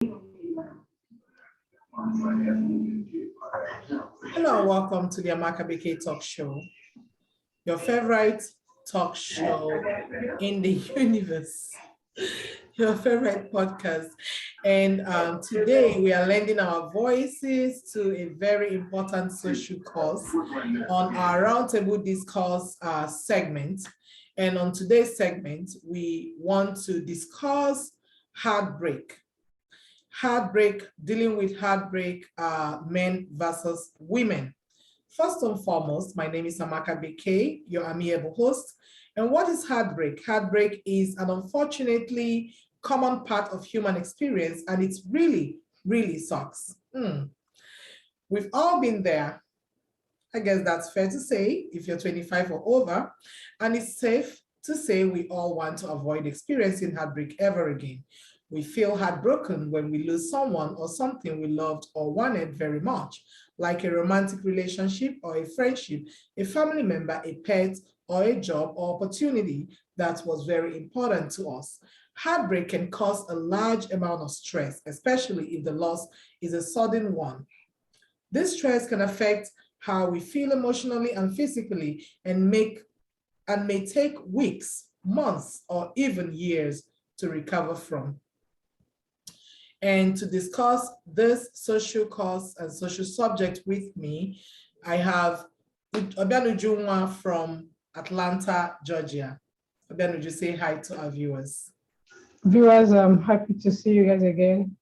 Hello, welcome to the Amaka BK Talk Show, your favorite talk show in the universe, your favorite podcast. And today we are lending our voices to a very important social cause on our Roundtable Discourse segment. And on today's segment, we want to discuss heartbreak. Heartbreak, dealing with heartbreak, men versus women. First and foremost, my name is Amaka BK, your Amiable host. And what is heartbreak? Heartbreak is an unfortunately common part of human experience, and it really, really sucks. We've all been there. I guess that's fair to say if you're 25 or over, and it's safe to say we all want to avoid experiencing heartbreak ever again. We feel heartbroken when we lose someone or something we loved or wanted very much, like a romantic relationship or a friendship, a family member, a pet, or a job or opportunity that was very important to us. Heartbreak can cause a large amount of stress, especially if the loss is a sudden one. This stress can affect how we feel emotionally and physically and may take weeks, months, or even years to recover from. And to discuss this social cause and social subject with me, I have Obianu Junwa from Atlanta, Georgia. Obianu, would you say hi to our viewers? Viewers, I'm happy to see you guys again.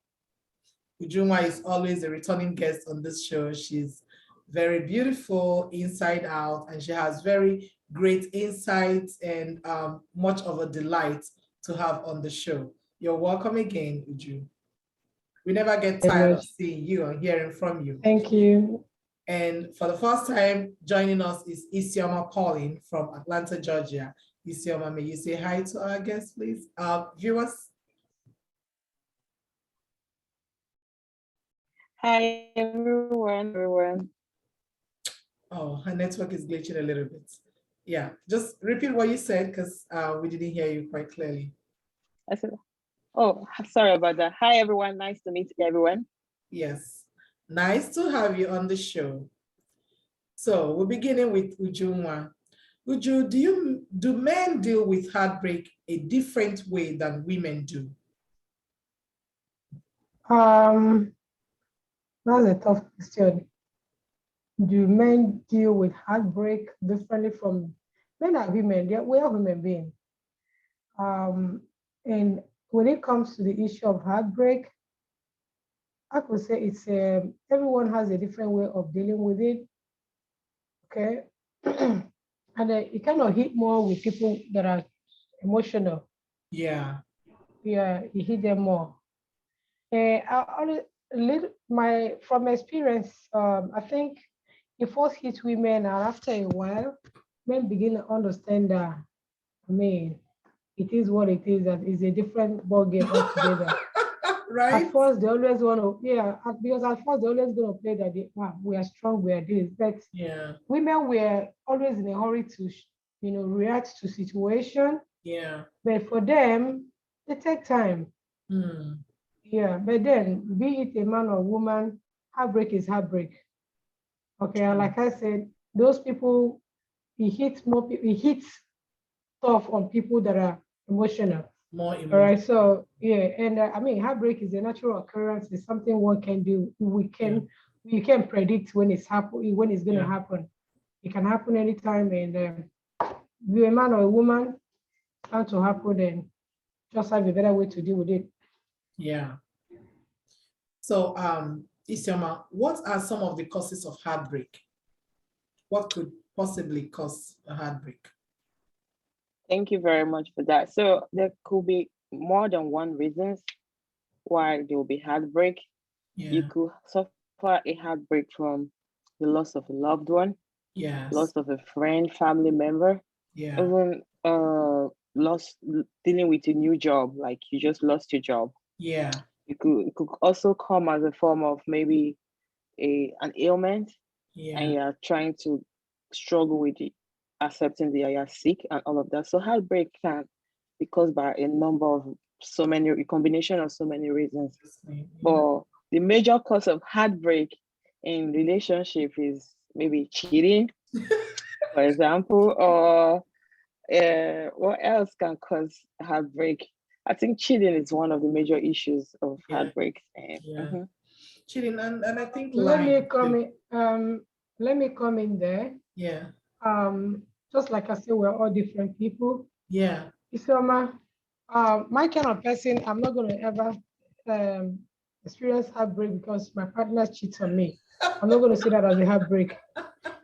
Ujunwa is always a returning guest on this show. She's very beautiful inside out, and she has very great insights and much of a delight to have on the show. You're welcome again, Uju. We never get tired of seeing you and hearing from you. Thank you. And for the first time, joining us is Isioma Pauline from Atlanta, Georgia. Isioma, may you say hi to our guests, please? Viewers. Hi, everyone. Oh, her network is glitching a little bit. Yeah, just repeat what you said because we didn't hear you quite clearly. I said, oh, sorry about that. Hi, everyone. Nice to meet everyone. Yes, nice to have you on the show. So we're beginning with Ujunwa. Uju, do men deal with heartbreak a different way than women do? That's a tough question. Do men deal with heartbreak differently from men and women? We are human beings. And when it comes to the issue of heartbreak, I could say it's everyone has a different way of dealing with it. Okay, and it kind of hit more with people that are emotional. Yeah. Yeah, it hit them more. From experience, I think it first hits women, and after a while, men begin to understand that. I mean, it is what it is. That is a different ballgame altogether. Right. At first, they always want to, because at first they're always going to play that we are strong, we are this. But women were always in a hurry to, react to situation. Yeah. But for them, they take time. Yeah, but then be it a man or woman, heartbreak is heartbreak. Okay, like I said, those people, it hits tough on people that are emotional. More emotional. All right, so and heartbreak is a natural occurrence. It's something one can do. You can predict when it's going to happen. It can happen anytime, and be a man or a woman, it's bound to happen, and just have a better way to deal with it. Yeah. So, Isioma, what are some of the causes of heartbreak? What could possibly cause a heartbreak? Thank you very much for that. So there could be more than one reasons why there will be heartbreak. Yeah. You could suffer a heartbreak from the loss of a loved one, loss of a friend, family member, even loss dealing with a new job, like you just lost your job. Yeah. It could also come as a form of maybe an ailment, and you're trying to struggle with it, accepting that you're sick and all of that. So heartbreak can be caused by a number of a combination of so many reasons. But the major cause of heartbreak in relationship is maybe cheating, for example, or what else can cause heartbreak? I think cheating is one of the major issues of heartbreak. Cheating and I think let me come in there. Yeah. Just like I said, we're all different people. Yeah. Isoma, my kind of person, I'm not going to ever experience heartbreak because my partner cheats on me. I'm not going to see that as a heartbreak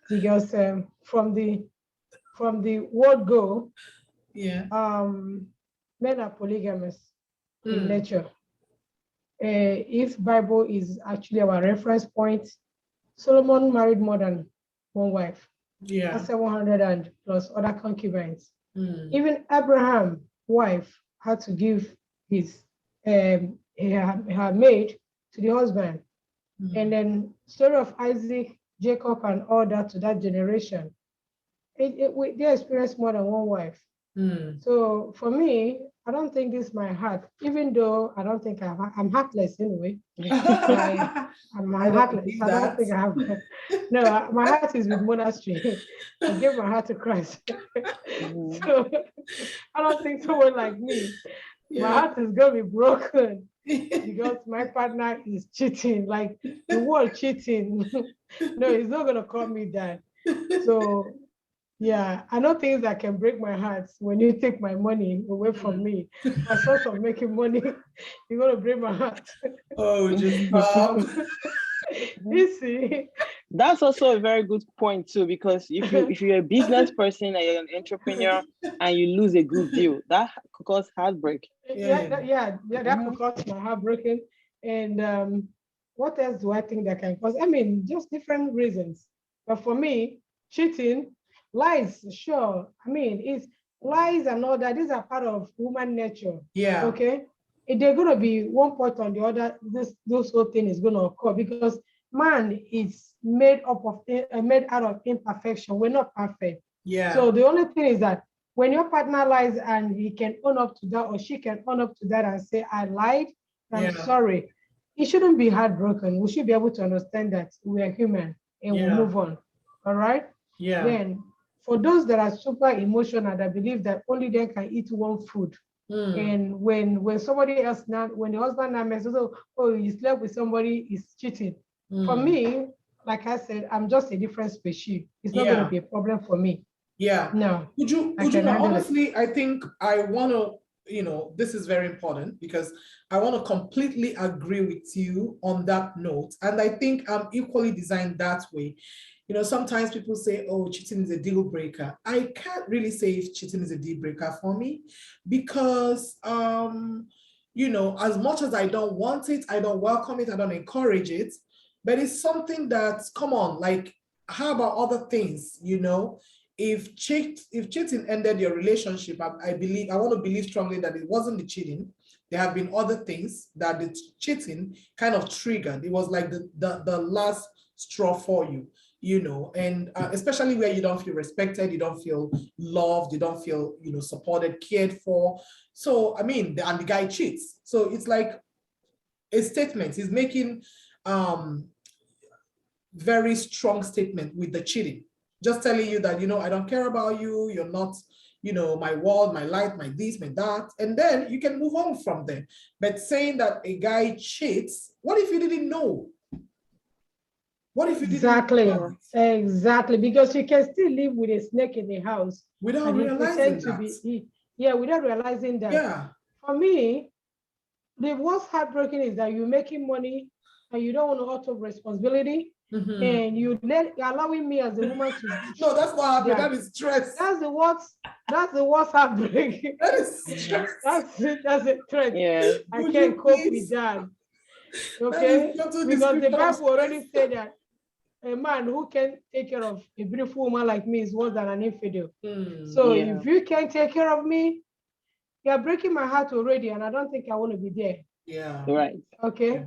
because from the word go, men are polygamous in nature. If Bible is actually our reference point, Solomon married more than one wife. Yeah. 700 and plus other concubines. Even Abraham's wife had to give his her maid to the husband. And then story of Isaac, Jacob, and all that to that generation. They experienced more than one wife. So for me, I don't think this is my heart, even though I don't think I'm heartless anyway. I'm heartless. I don't think I have. No, my heart is with monastery. I gave my heart to Christ. So I don't think someone like me, my heart is going to be broken because my partner is cheating, like the world cheating. No, he's not going to call me that. So yeah, I know things that can break my heart when you take my money away from me. My source of making money, you're going to break my heart. Oh, just stop. You see? That's also a very good point too, because if you're a business person and you're an entrepreneur and you lose a good deal, that could cause heartbreak. That could cause my heart breaking. And what else do I think that can cause? I mean, just different reasons. But for me, cheating, lies, sure. I mean, it's lies and all that. These are part of human nature. Yeah. Okay. If they're going to be one point or the other, those whole thing is going to occur because man is made out of imperfection. We're not perfect. Yeah. So the only thing is that when your partner lies and he can own up to that, or she can own up to that and say, I lied, I'm sorry. It shouldn't be heartbroken. We should be able to understand that we are human and we'll move on. All right? Yeah. Then for those that are super emotional, that believe that only they can eat one food. And when somebody else now, when the husband now messes up, oh, you slept with somebody, is cheating. For me, like I said, I'm just a different species. It's not going to be a problem for me. Yeah. No. Would you honestly, I think I want to, this is very important because I want to completely agree with you on that note. And I think I'm equally designed that way. Sometimes people say, oh, cheating is a deal breaker. I can't really say if cheating is a deal breaker for me because, as much as I don't want it, I don't welcome it, I don't encourage it, but it's something that, come on, like, how about other things, If cheating ended your relationship, I want to believe strongly that it wasn't the cheating. There have been other things that the cheating kind of triggered. It was like the last straw for you. And especially where you don't feel respected, you don't feel loved, you don't feel, supported, cared for. So, I mean, and the guy cheats. So it's like a statement. He's making very strong statement with the cheating. Just telling you that, I don't care about you. You're not, my world, my life, my this, my that. And then you can move on from there. But saying that a guy cheats, what if you didn't know? What if you didn't? Exactly, because you can still live with a snake in the house without realizing that. Without realizing that. Yeah. For me, the worst heartbreaking is that you're making money and you don't want to auto responsibility, and you're allowing me as a woman to. No, that's not heartbreak. That is stress. That's the worst heartbreak. That is stress. That's a threat. Yeah. I can't cope with that. Okay, because the Bible already said that a man who can take care of a beautiful woman like me is worse than an infidel. So if you can't take care of me, you're breaking my heart already, and I don't think I want to be there. Yeah. Right. Okay. Yeah.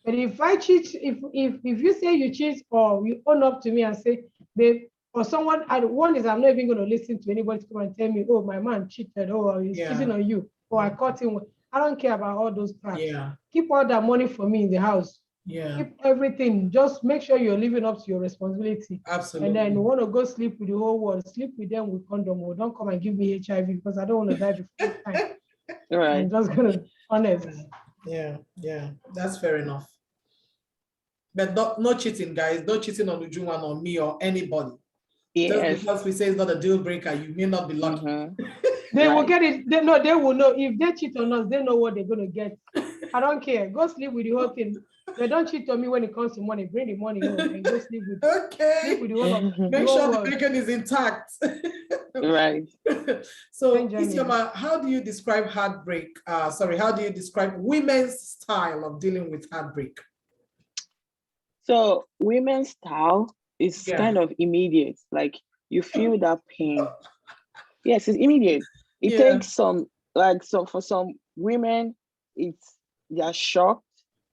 But if I cheat, if you say you cheat or you own up to me and say, babe, or someone, one is I'm not even going to listen to anybody to come and tell me, oh, my man cheated, or he's cheating on you, or I caught him. I don't care about all those parts. Yeah. Keep all that money for me in the house. Yeah. Keep everything. Just make sure you're living up to your responsibility. Absolutely. And then you want to go sleep with the whole world, sleep with them with condom. Or don't come and give me HIV because I don't want to die before time. Right. I'm just gonna honest. Yeah. That's fair enough. But no cheating, guys. No cheating on Ujunwan or me or anybody. Yes. Just because we say it's not a deal breaker, you may not be lucky. They will get it. They will know. If they cheat on us, they know what they're gonna get. I don't care. Go sleep with the whole thing. They don't cheat on me when it comes to money. Bring the money home and go sleep with. Sleep with the whole of. Make sure the bacon is intact. Right. So, Isioma, how do you describe heartbreak? How do you describe women's style of dealing with heartbreak? So, women's style is kind of immediate. Like you feel that pain. Yes, it's immediate. It takes for some women, they are shocked,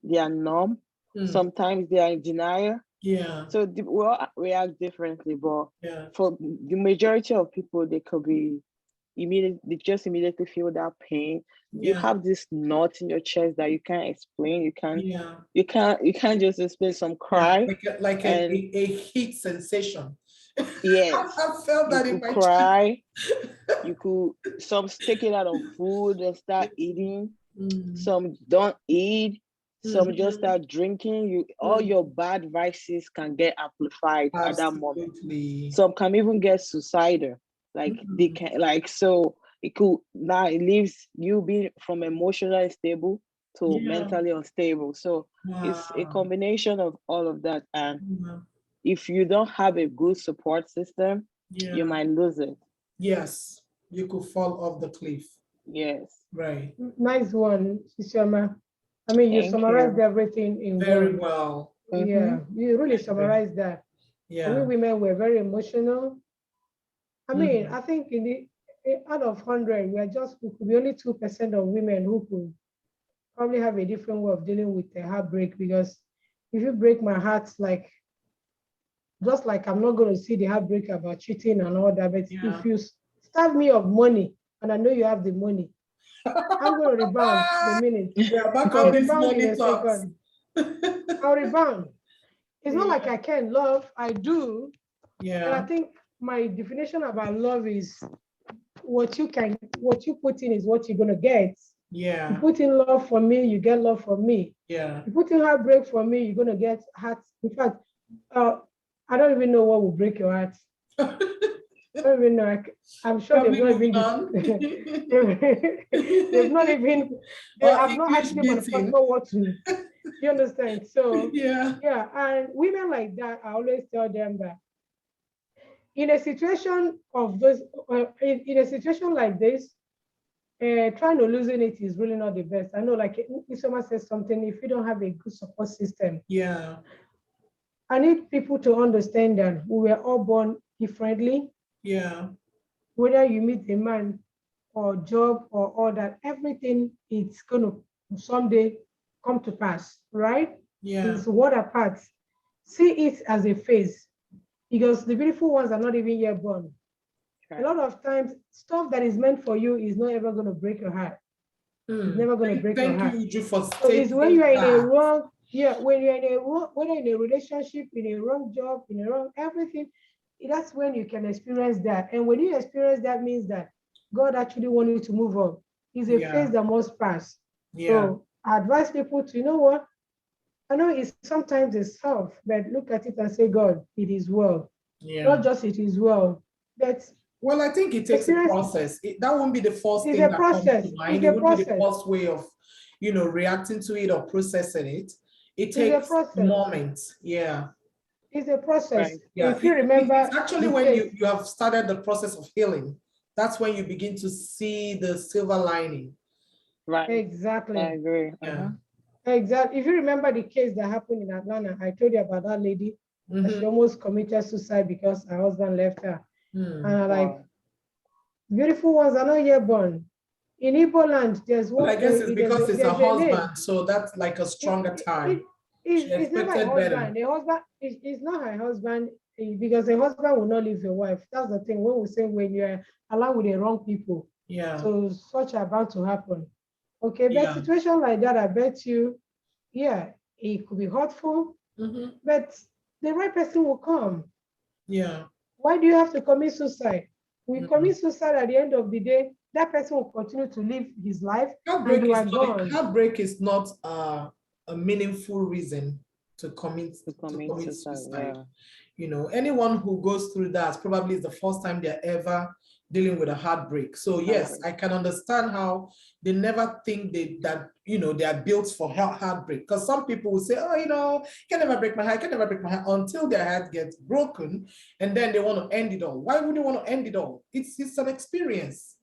they are numb. Sometimes they are in denial. Yeah. So we all react differently, but for the majority of people, they could be they just immediately feel that pain. You have this knot in your chest that you can't explain. You can't just explain. Some cry. Like a heat sensation. Yes. I felt that in my cry. You could some take it out of food and start eating. Some don't eat. Some just start drinking. All your bad vices can get amplified at that moment. Some can even get suicidal. Like they can so it leaves you being from emotionally stable to mentally unstable. So it's a combination of all of that. And if you don't have a good support system, you might lose it. Yes, you could fall off the cliff. Yes. Right. Nice one, Isioma. I mean, you summarized everything in very well. Yeah, you really summarized that. Yeah. We women were very emotional. I mean, I think out of 100, we could be only 2% of women who could probably have a different way of dealing with a heartbreak, because if you break my heart, just like I'm not going to see the heartbreak about cheating and all that, but if you starve me of money and I know you have the money, I'm going to rebound the minute. Yeah, back on this money talks. I'll rebound. It's not like I can't love, I do. Yeah. But I think my definition about love is what you put in is what you're gonna get. Yeah. You put in love for me, you get love from me. Yeah. You put in heartbreak for me, you're gonna get heart. In fact, I don't even know what will break your heart. I don't even know. I'm sure they've not even. They've not even. I've not actually know what to. You understand? So yeah. And women like that, I always tell them that in a situation of this, in a situation like this, trying to loosen it is really not the best. I know, like if someone says something, if you don't have a good support system, I need people to understand that we were all born differently. Yeah. Whether you meet a man or job or all that, everything it's gonna someday come to pass, right? Yeah. It's what apart. See it as a phase, because the beautiful ones are not even yet born. Okay. A lot of times, stuff that is meant for you is not ever going to break your heart. It's never going to break your heart. Thank you, for so it's when you're in a wrong, when you're in a wrong, whether in a relationship, in a wrong job, in a wrong everything, that's when you can experience that. And when you experience that, means that God actually wants you to move on. It's a phase that must pass. Yeah. So I advise people to, you know what? I know sometimes it's tough, but look at it and say, God, it is well. Yeah. Not just it is well. Well, I think it takes a process. That won't be the first thing that comes to mind. It won't be the first way of, reacting to it or processing it. It takes moments. Yeah. It's a process. Right. Yeah. If you remember, it's actually when you have started the process of healing, that's when you begin to see the silver lining. Right. Exactly. I agree. Yeah. Exactly. If you remember the case that happened in Atlanta, I told you about that lady. That she almost committed suicide because her husband left her. And beautiful ones are not yet born. In Igbo land, there's one. Well, I guess it's because it's a husband, so that's like a stronger time. It's not her husband. The husband is not her husband, because the husband will not leave the wife. That's the thing. When we say when you're aligned with the wrong people, so such are about to happen. Okay, but situation like that, I bet you, yeah, it could be hurtful, but the right person will come. Yeah. Why do you have to commit suicide? We commit suicide at the end of the day, that person will continue to live his life and you are gone. Heartbreak is not a meaningful reason to commit suicide. Yeah. You know, anyone who goes through that probably is the first time they're ever dealing with a heartbreak. So yes, I can understand how they never think that you know, they are built for heartbreak. Because some people will say, oh, you know, can never break my heart, can never break my heart, until their heart gets broken, and then they want to end it all. Why would they want to end it all? It's an experience.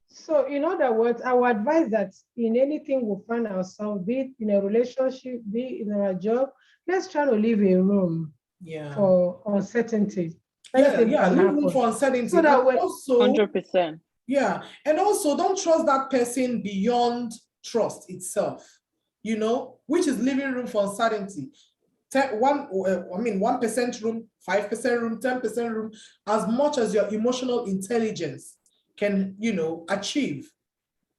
So in other words, I would advise that in anything we find ourselves, be it in a relationship, be it in our job, let's try to leave a room for uncertainty. Leave room for uncertainty. So that also, 100%. Yeah, and also don't trust that person beyond trust itself, you know, which is leaving room for uncertainty. 1% room, 5% room, 10% room, as much as your emotional intelligence can, you know, achieve.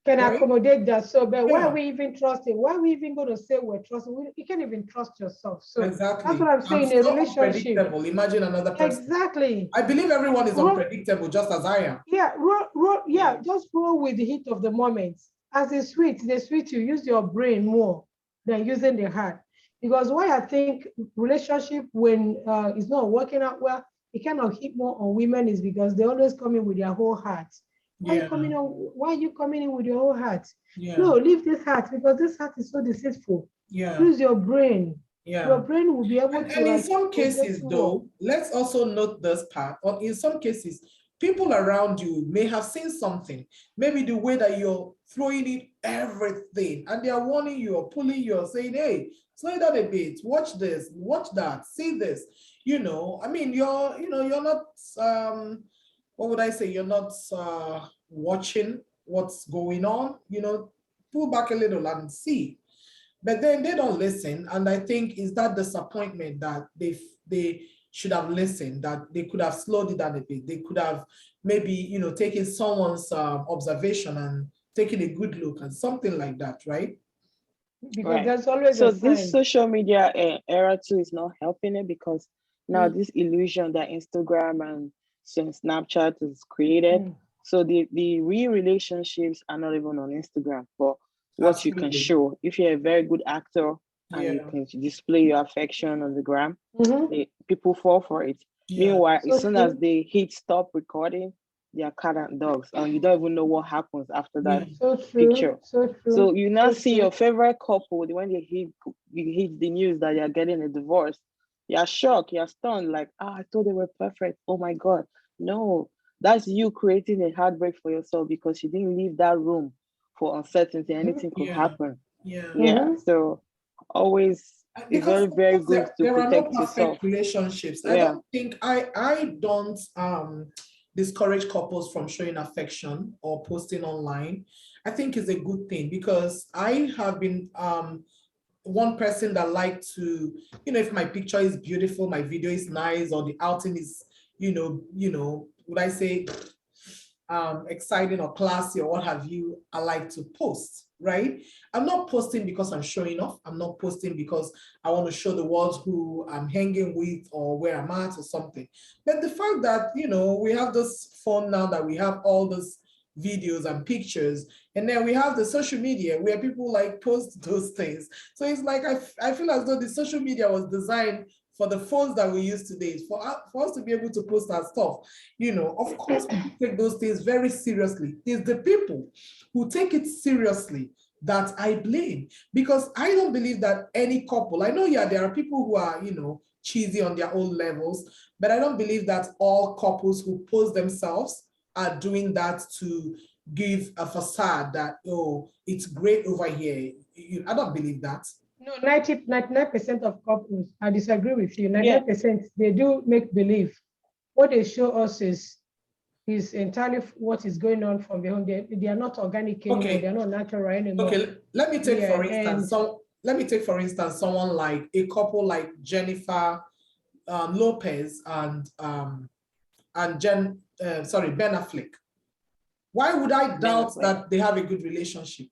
Can accommodate that. So, but why are we even trusting? Why are we even going to say we're trusting? You can't even trust yourself. So exactly. That's what I'm saying. In a relationship, imagine another person. Exactly. I believe everyone is unpredictable, just as I am. Yeah, just roll with the heat of the moment. As they sweet you, use your brain more than using the heart. Because why I think relationship, when it's not working out well, it cannot hit more on women is because they always come in with their whole heart. Why are you coming in with your whole heart? No, leave this heart, because this heart is so deceitful. Use your brain. Your brain will be able to. And in some cases, though, let's also note this part. Or in some cases, people around you may have seen something. Maybe the way that you're throwing in everything, and they are warning you or pulling you or saying, hey, slow down a bit, watch this, watch that, see this. You know, I mean, you're not what would I say? You're not watching what's going on, you know, pull back a little and see. But then they don't listen. And I think is that disappointment that they should have listened, that they could have slowed it down a bit. They could have maybe, you know, taken someone's observation and taken a good look and something like that, right? Because there's always so this social media era too is not helping it, because now this illusion that Instagram and Snapchat is created. So the real relationships are not even on Instagram, but what you can show. If you're a very good actor and you can display your affection on the gram, people fall for it. Meanwhile, as soon as they hit stop recording, they are cat and dogs, and you don't even know what happens after that picture. So you now see your favorite couple, when they hit the news that you're getting a divorce, you're shocked, you're stunned, like, I thought they were perfect. Oh my God. No, that's you creating a heartbreak for yourself because you didn't leave that room for uncertainty. Anything could happen. So always it's very, very good to protect yourself. Relationships. I don't think I don't discourage couples from showing affection or posting online. I think it's a good thing, because I have been one person that liked to, you know, if my picture is beautiful, my video is nice, or the outing is, you know, would I say exciting or classy or what have you, I like to post, right? I'm not posting because I'm showing off. I'm not posting because I want to show the world who I'm hanging with or where I'm at or something. But the fact that, you know, we have this phone now that we have all these videos and pictures, and then we have the social media where people like post those things. So it's like, I feel as though the social media was designed for the phones that we use today, for us to be able to post our stuff. You know, of course, people take those things very seriously. It's the people who take it seriously that I blame, because I don't believe that any couple, I know, there are people who are, you know, cheesy on their own levels, but I don't believe that all couples who post themselves are doing that to give a facade that, oh, it's great over here. I don't believe that. No, 99% of couples, I disagree with you. 99%, they do make believe. What they show us is entirely what is going on from behind. They are not organic anymore. They are not natural anymore. Okay, let me take for instance someone like a couple like Jennifer Lopez and Ben Affleck. Why would I doubt that they have a good relationship?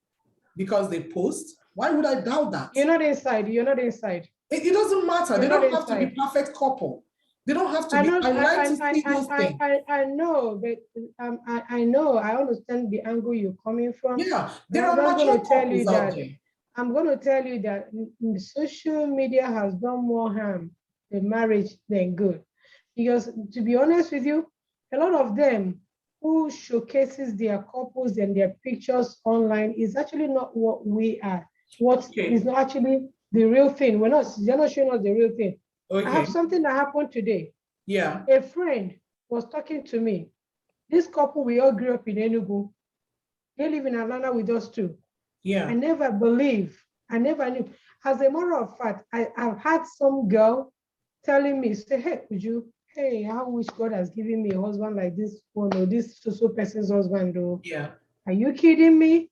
because they post? Why would I doubt that? You're not inside. You're not inside. It doesn't matter. They don't have to be perfect couple. They don't have to be. I like to see those things. I know, but I know. I understand the angle you're coming from. Yeah, there are mature couples out there. I'm going to tell you that social media has done more harm than marriage than good. Because to be honest with you, a lot of them who showcases their couples and their pictures online is actually not what we are. What is not actually the real thing. They're not showing us the real thing. Okay. I have something that happened today. Yeah. A friend was talking to me. This couple, we all grew up in Enugu. They live in Atlanta with us too. Yeah. I never believed. I never knew. As a matter of fact, I've had some girl telling me, say, hey, I wish God has given me a husband like this one or this so person's husband. Though. Yeah. Are you kidding me?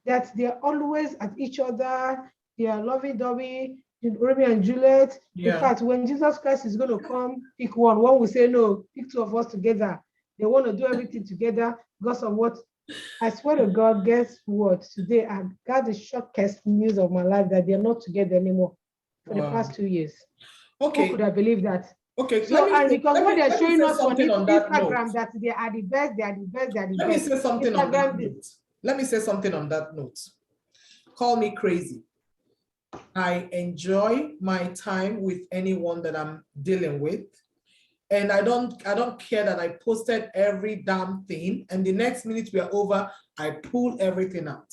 That they're always at each other. They are lovey-dovey, Romeo and Juliet. Yeah. In fact, when Jesus Christ is going to come, pick one will say, no, pick two of us together. They want to do everything together because of what? I swear to God, guess what? Today, I got the shockest news of my life that they're not together anymore for the past 2 years. Okay. Who could have believed that? Okay. So, because what they're showing us on Instagram, that they are the best, they are the best, they are the best. Let me say something on that note. Let me say something on that note. Call me crazy. I enjoy my time with anyone that I'm dealing with. And I don't care that I posted every damn thing and the next minute we are over, I pull everything out.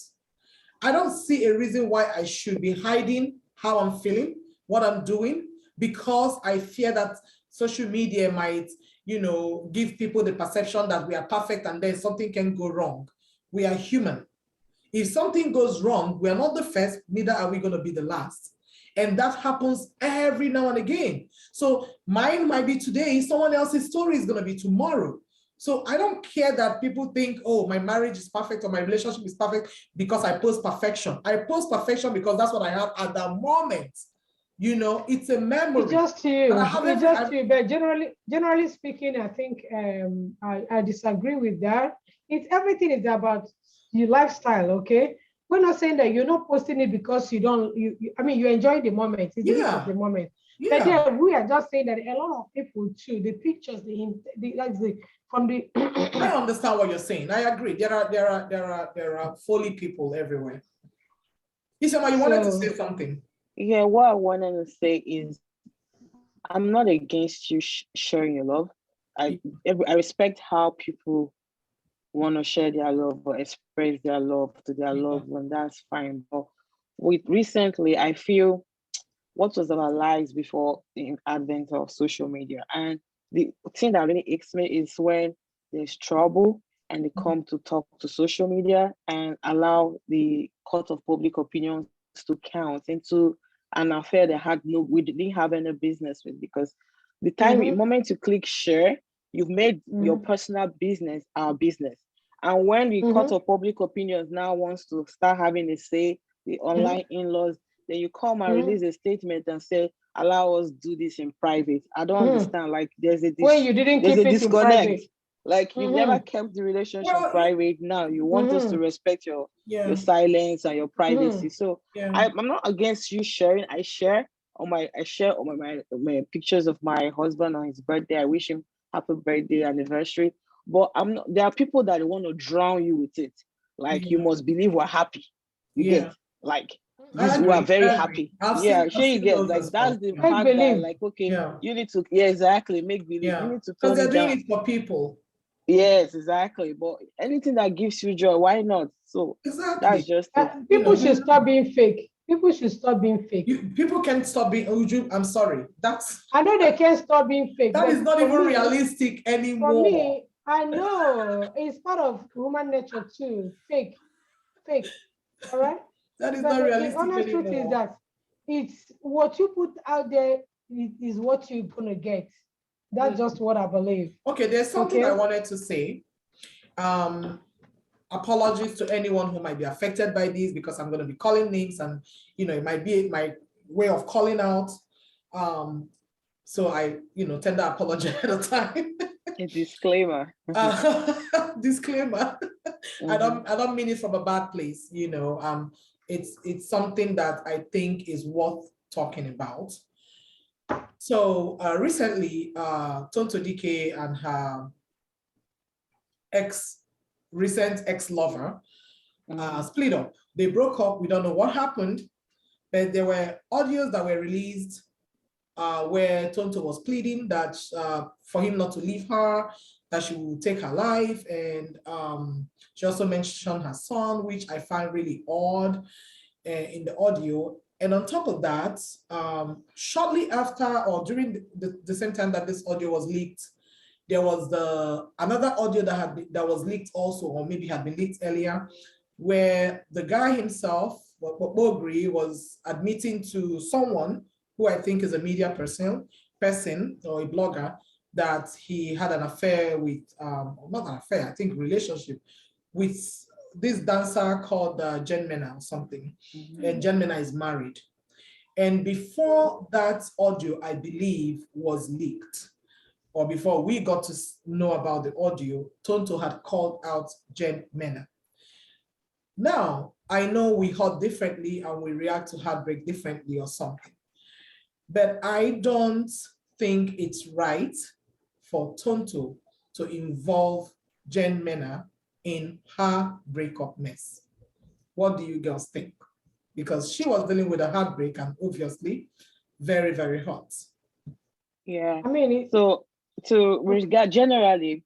I don't see a reason why I should be hiding how I'm feeling, what I'm doing, because I fear that social media might, give people the perception that we are perfect and then something can go wrong. We are human. If something goes wrong, we are not the first, neither are we going to be the last. And that happens every now and again. So mine might be today, someone else's story is going to be tomorrow. So I don't care that people think, oh, my marriage is perfect or my relationship is perfect because I post perfection. I post perfection because that's what I have at the moment. It's a memory. It's just you. It's just you. But generally speaking, I think I disagree with that. Everything is about your lifestyle, okay? We're not saying that you're not posting it because you enjoy the moment. It's the moment. Yeah. But then we are just saying that a lot of people too, the pictures, I understand what you're saying. I agree. There are folly people everywhere. Isama, you wanted to say something? Yeah, what I wanted to say is I'm not against you sharing your love. I respect how people want to share their love or express their love to their loved one, that's fine. But recently, I feel what was our lives before the advent of social media. And the thing that really aches me is when there's trouble and they come to talk to social media and allow the court of public opinion to count into an affair we didn't have any business with, because the moment you click share, you've made your personal business our business. And when the court of public opinions now wants to start having a say, the online in-laws, then you come and release a statement and say, allow us do this in private. I don't understand. Like there's a disconnect. Like you never kept the relationship private. Now you want us to respect your silence and your privacy. So I'm not against you sharing. I share on my pictures of my husband on his birthday. I wish him happy birthday anniversary. But there are people that want to drown you with it. Like you must believe we're happy. You get like we are very happy. You get like that's the fact that like you need to exactly make believe. You need to because they're doing it for people. Yes, exactly. But anything that gives you joy, why not? So that's just it. People should stop being fake. People should stop being fake. People can't stop being Uju. I'm sorry. I know they can't stop being fake. That is not even realistic anymore. For me, I know it's part of human nature too. Fake. All right. That is not realistic. The honest truth is that it's what you put out there is what you're gonna get. That's just what I believe. Okay, there's something I wanted to say. Apologies to anyone who might be affected by this because I'm going to be calling names and it might be my way of calling out. So I tender apology at a time. A disclaimer. Disclaimer. I don't mean it from a bad place. it's something that I think is worth talking about. So recently, Tonto Dike and her recent ex-lover split up. They broke up. We don't know what happened, but there were audios that were released where Tonto was pleading that for him not to leave her, that she will take her life. And she also mentioned her son, which I find really odd in the audio. And on top of that, shortly after or during the same time that this audio was leaked, there was another audio that was leaked also, or maybe had been leaked earlier, where the guy himself, Bogri, was admitting to someone who I think is a media person or a blogger, that he had an affair with, not an affair, I think relationship with this dancer called Jen Mena or something. And Jen Mena is married. And before that audio, I believe, was leaked, or before we got to know about the audio, Tonto had called out Jen Mena. Now, I know we heard differently and we react to heartbreak differently or something, but I don't think it's right for Tonto to involve Jen Mena in her breakup mess. What do you girls think? Because she was dealing with a heartbreak and obviously very, very hot. Yeah, I mean, so to regard generally,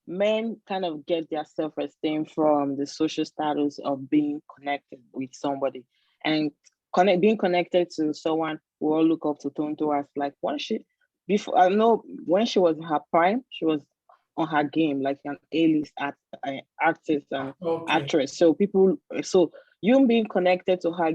men kind of get their self-esteem from the social status of being connected with somebody, and being connected to someone we all look up to Tonto as like when she was in her prime, she was on her game, like an A-list artist and actress. So you being connected to her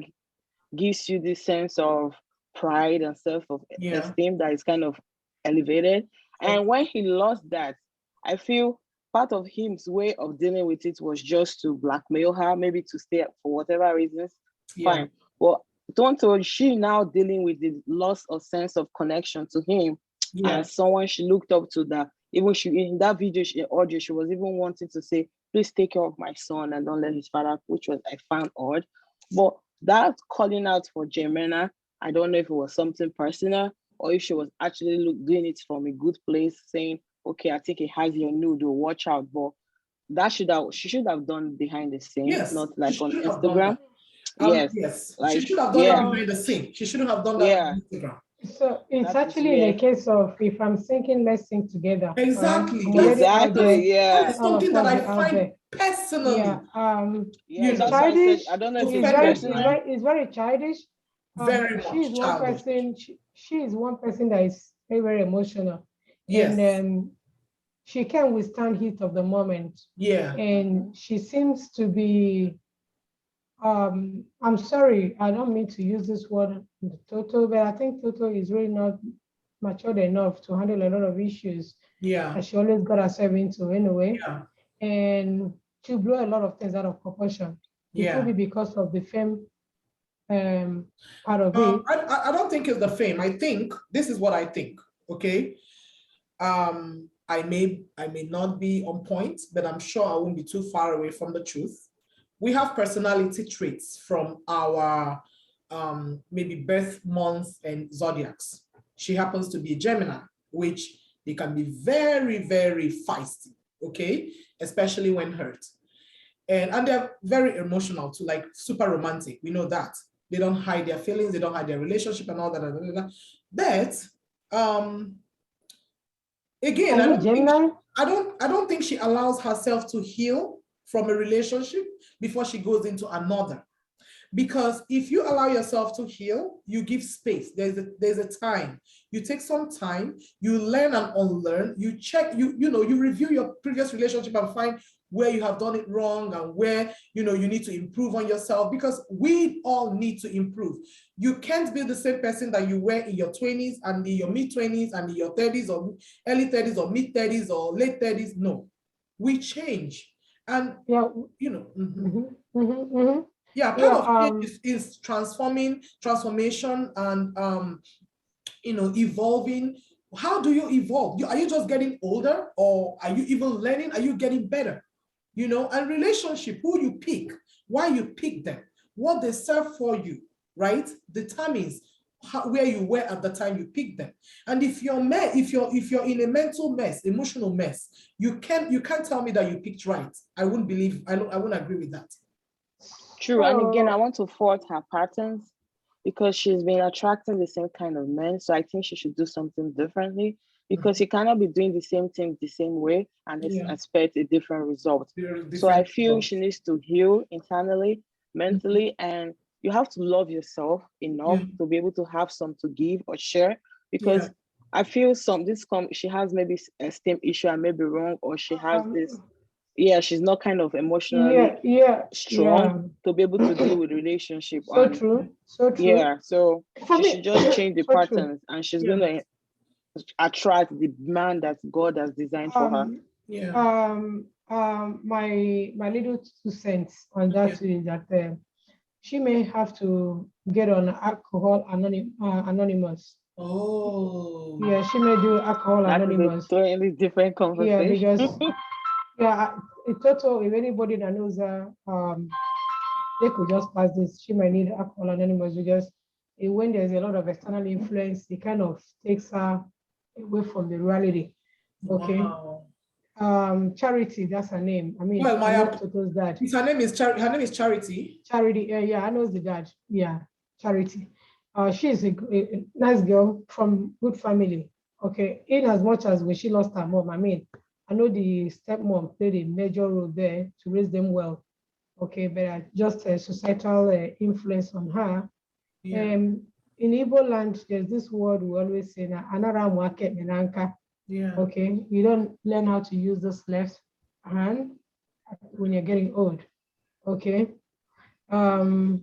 gives you this sense of pride and self-esteem that is kind of elevated. And when he lost that, I feel part of him's way of dealing with it was just to blackmail her, maybe to stay up for whatever reasons. Fine. Well, Tonto, she now dealing with the loss of sense of connection to him as someone she looked up to, that even in that video, audio, she was even wanting to say, please take care of my son and don't let his father, which was I found odd. But that calling out for Jemena, I don't know if it was something personal or if she was actually doing it from a good place, saying, okay, I think it has your nude, or watch out. But she should have done behind the scenes, not like on Instagram. Yes. Like, she should have done it behind the scenes. She shouldn't have done that on Instagram. So it's actually in a case of, if I'm thinking, let's think together. Exactly. Yeah. It's something that I find personally. It's childish. I don't know if it's very childish. Very much she's one childish. person. She is one person that is very, very emotional. Yes. And she can withstand heat of the moment. Yeah. And she seems to be, I'm sorry, I don't mean to use this word, Toto, but I think Toto is really not matured enough to handle a lot of issues. Yeah. That she always got herself into anyway. Yeah. And she blew a lot of things out of proportion. It could be because of the fame part of it. I don't think it's the fame. I think this is what I think. Okay. I may not be on point, but I'm sure I won't be too far away from the truth. We have personality traits from our maybe birth months and zodiacs. She happens to be a Gemini, which they can be very, very feisty, okay? Especially when hurt. And they're very emotional too, like super romantic. We know that. They don't hide their feelings, they don't hide their relationship and all that. But again, I don't think she allows herself to heal from a relationship before she goes into another. Because if you allow yourself to heal, you give space. There's a time. You take some time, you learn and unlearn, you check, you review your previous relationship and find where you have done it wrong and where you need to improve on yourself, because we all need to improve. You can't be the same person that you were in your 20s and in your mid-20s and in your 30s or early 30s or mid-30s or late 30s. No, we change. And part of it is transformation and evolving. How do you evolve? Are you just getting older, or are you even learning? Are you getting better? And relationship, who you pick, why you pick them, what they serve for you, right, determines where you were at the time you picked them. And if you're in a mental mess, emotional mess, you can't tell me that you picked right. I wouldn't agree with that. True. And again, I want to fault her patterns because she's been attracting the same kind of men. So I think she should do something differently, because you cannot be doing the same thing the same way and expect a different result. So I feel she needs to heal internally, mentally, and you have to love yourself enough to be able to have some to give or share, because I feel she has maybe a esteem issue, I may be wrong, or she has this, she's not kind of emotionally strong to be able to deal with relationship. So true. Yeah, so she should just change the patterns, and she's gonna attract the man that God has designed for her. My little 2 cents on that is that she may have to get on Alcohol Anonymous. Oh. Yeah, she may do Alcohol Anonymous. That's a totally different conversation. Yeah, because in total, if anybody that knows her, they could just pass this. She might need Alcohol Anonymous, because when there's a lot of external influence, it kind of takes her away from the reality. Okay. Wow. Charity, that's her name. I mean, well, my Toto's dad. Her name is Charity. Charity, I know the dad. Yeah, Charity. She's a nice girl from good family. Okay. In as much as when she lost her mom, I mean, I know the stepmom played a major role there to raise them well. Okay, but just a societal influence on her. In Igbo land, there's this word we always say, "Anara market menanka." Okay, you don't learn how to use this left hand when you're getting old. Okay, that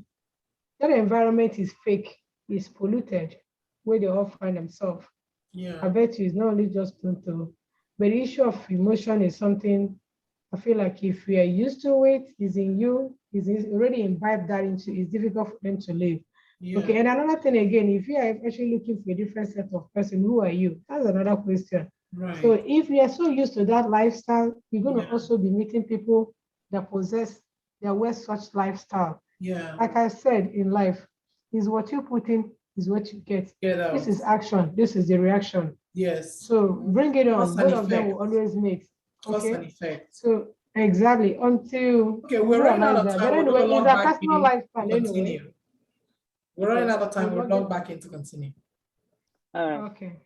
environment is fake, is polluted, where they all find themselves. I bet you it's not only just Punto, but the issue of emotion is something I feel like if we are used to it, is in you, is already imbibed that into, it's difficult for them to live. Okay, and another thing again, if you are actually looking for a different set of person, who are you? That's another question. Right. So if you are so used to that lifestyle, you're going to also be meeting people that wear such lifestyle. Like I said in life, is what you put in, is what you get. This is action, this is the reaction. Yes. So bring it on. Both of them will always mix. Okay. An effect. So exactly until we're running out of time. But anyway, it's a personal lifestyle anyway. We're running out of time. We'll log back in to continue. All right. Okay.